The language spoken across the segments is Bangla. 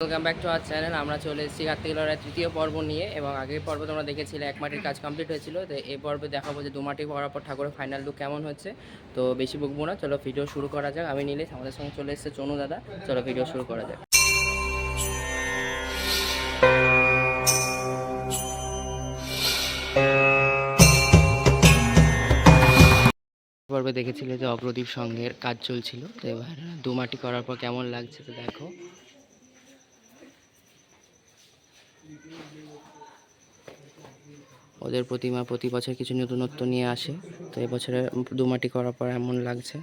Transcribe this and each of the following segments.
Welcome back to our channel. আমরা চলে এসেছি কার্তিক লড়াই তৃতীয় পর্ব নিয়ে, এবং আগের পর্ব তোমরা দেখেছিলে এক মাটির কাজ কমপ্লিট হয়েছিল। তো এই পর্বে দেখাবো যে দু মাটি করার পর ঠাকুরের ফাইনাল লুক কেমন হচ্ছে। তো বেশি বকবো না, চলো ভিডিও শুরু করা যাক। আমি নিলে আমাদের সঙ্গে চলে এসেছে চনু দাদা। চলো ভিডিও শুরু করা যাক। পর্বে দেখেছিলে যে অগ্রদীপ সঙ্গের কাজ চলছিল। তো এবার দু মাটি করার পর কেমন লাগছে তো দেখো। ওদের প্রতিমা প্রতি বছর কিছু নতুনত্ব নিয়ে আসে, তো এবছরে দু মাটি করার পর এমন লাগছে।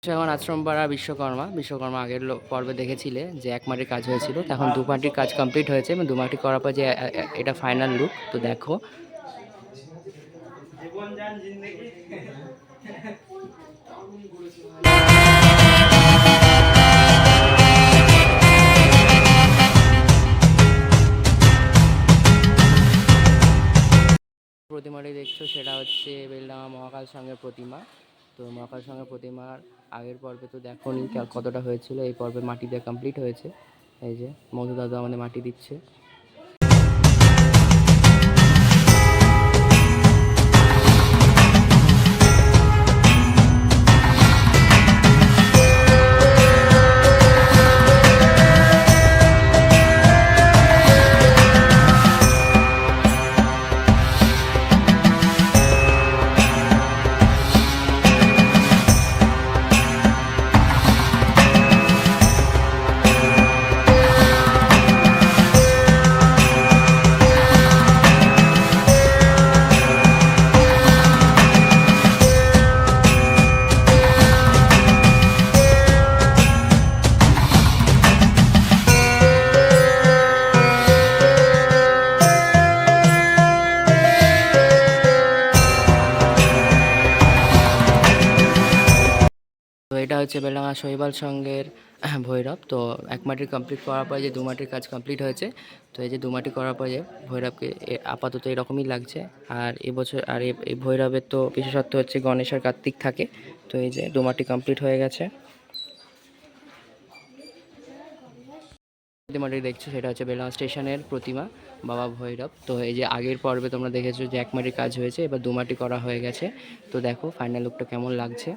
এখন আশ্রমপাড়া বিশ্বকর্মা আগের পর্বে দেখেছিলে যে এক মাটির কাজ হয়েছিল, এখন দু মাটির কাজ কমপ্লিট হয়েছে এবং দু মাটি করার পর যে এটা ফাইনাল লুক তো দেখো। প্রতিমাটি দেখছো সেটা হচ্ছে বেলডাঙা মহাকাল সঙ্গের প্রতিমা। তো মহাকাল সঙ্গের প্রতিমার আগের পর্বে তো দেখো নি কতটা হয়েছিল, এই পর্বে মাটি দিয়ে কমপ্লিট হয়েছে। এই যে মধু দাদা আমাদের মাটি দিচ্ছে। তো এটা হচ্ছে বেলডাঙা শৈবাল সঙ্গের ভৈরব। তো এক মাটির কমপ্লিট করার পরে যে দু মাটির কাজ কমপ্লিট হয়েছে, তো এই যে দু মাটি করার পরে ভৈরবকে আপাতত এরকমই লাগছে। আর এবছর আর এই ভৈরবের তো বিশেষত্ব হচ্ছে গণেশ আর কার্তিক থাকে। তো এই যে দু মাটি কমপ্লিট হয়ে গেছে। প্রতিমাটি দেখছো সেটা হচ্ছে বেলডাঙা স্টেশনের প্রতিমা বাবা ভৈরব। তো এই যে আগের পর্বে তোমরা দেখেছো যে এক মাটির কাজ হয়েছে, এবার দু মাটি করা হয়ে গেছে। তো দেখো ফাইনাল লুকটা কেমন লাগছে।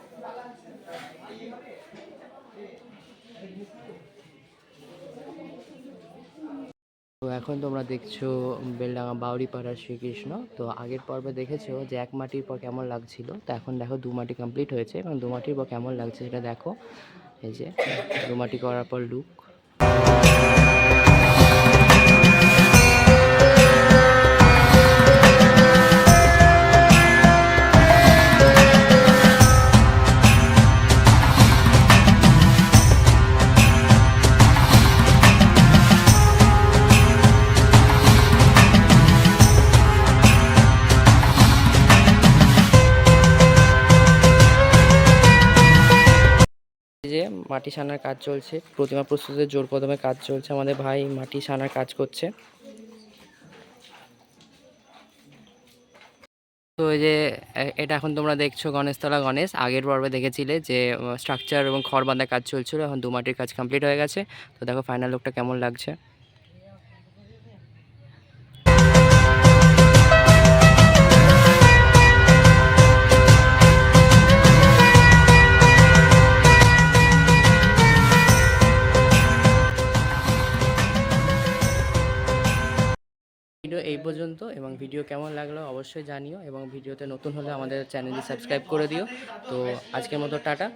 তো এখন তোমরা দেখছো বেলডাঙা বাউরিপাড়ার শ্রীকৃষ্ণ। তো আগের পর্বে দেখেছো যে এক মাটির পর কেমন লাগছিল, তো এখন দেখো দু মাটি কমপ্লিট হয়েছে এবং দু মাটির পর কেমন লাগছে সেটা দেখো। এই যে দু মাটি করার পর লুক। যে মাটি সানার কাজ চলছে, প্রতিমা প্রস্তুতের জোর কদমে কাজ চলছে, আমাদের ভাই মাটি সানার কাজ করছে। তো এই যে এটা এখন তোমরা দেখছো গণেশতলা গণেশ। আগের পর্বে দেখেছিলে যে স্ট্রাকচার এবং খড় বাঁধার কাজ চলছিল, এখন দু মাটির কাজ কমপ্লিট হয়ে গেছে। তো দেখো ফাইনাল লুকটা কেমন লাগছে। ভিডিও এই পর্যন্ত, এবং ভিডিও কেমন লাগলো অবশ্যই জানিও, এবং ভিডিওতে নতুন হলে আমাদের চ্যানেলটি সাবস্ক্রাইব করে দিও। তো আজকের মতো টাটা।